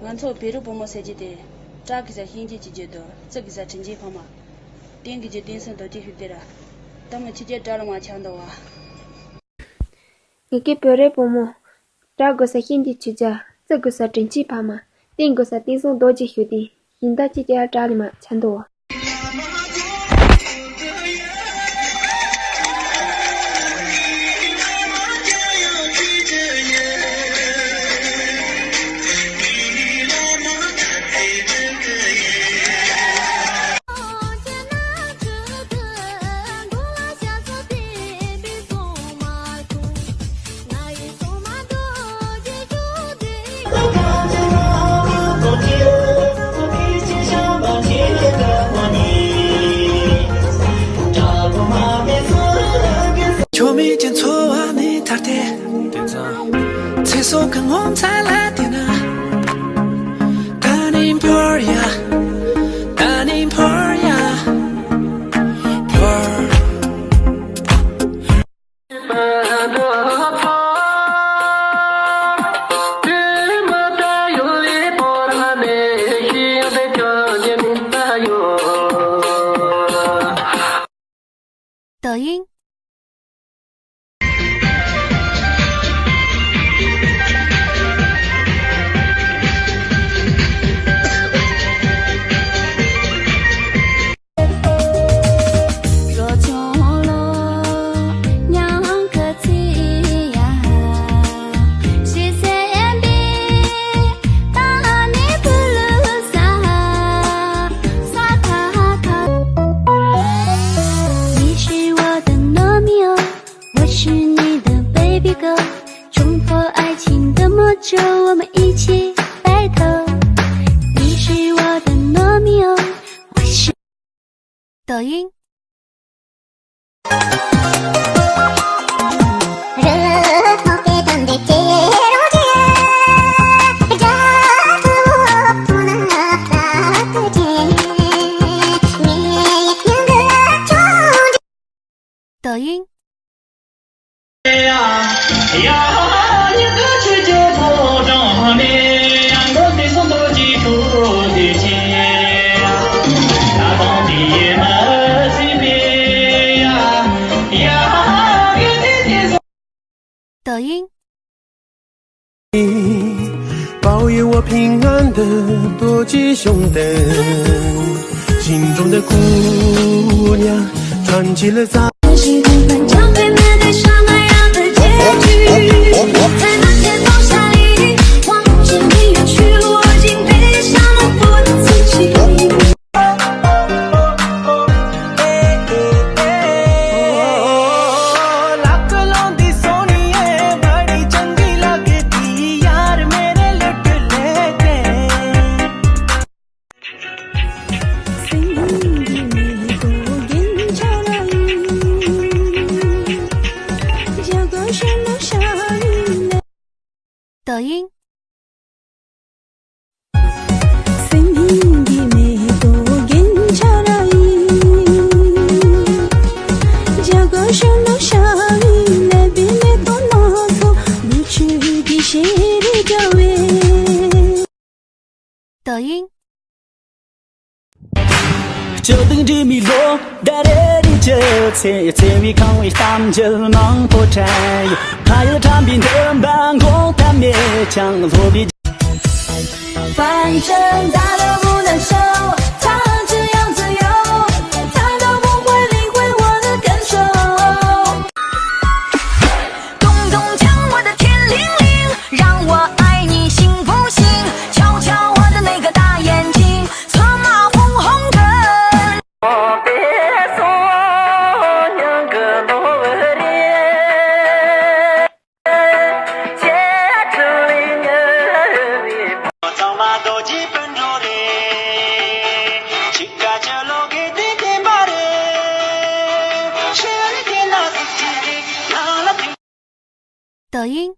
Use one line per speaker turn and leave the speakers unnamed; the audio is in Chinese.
俺从比如不么设计的，咋个在经济解决的，这个在经济方面，点个就点上到解决的了，咱们直接找了嘛强的哇。
你给别人不么，咋个在经济解决，这个在经济方面，点个在点上到解决的，现在直接找了嘛强的哇。
没见错啊，没他的，厕所跟我们才来的呢。Dining Poria, Dining Poria, Por。
抖音。冲破爱情的魔咒，我们一起白头。你是我的罗密欧，我是抖音。抖音。抖音。
保佑我平安的多吉凶灯，心中的姑娘传起了咱。
将会面对什么样的结局？在那天落下雨，望着你远去，我已经悲伤得不能自己。抖音。抖音。
就等着米落，带来的这次最为康为三九忙破柴，还有产品的办公摊面墙落笔，
反正大都不能收，他这样自由，他都不会理会我的感受。咚咚锵，我的天灵灵，让我爱你行不行？瞧瞧我的那个大眼睛，策马红红灯。抖音。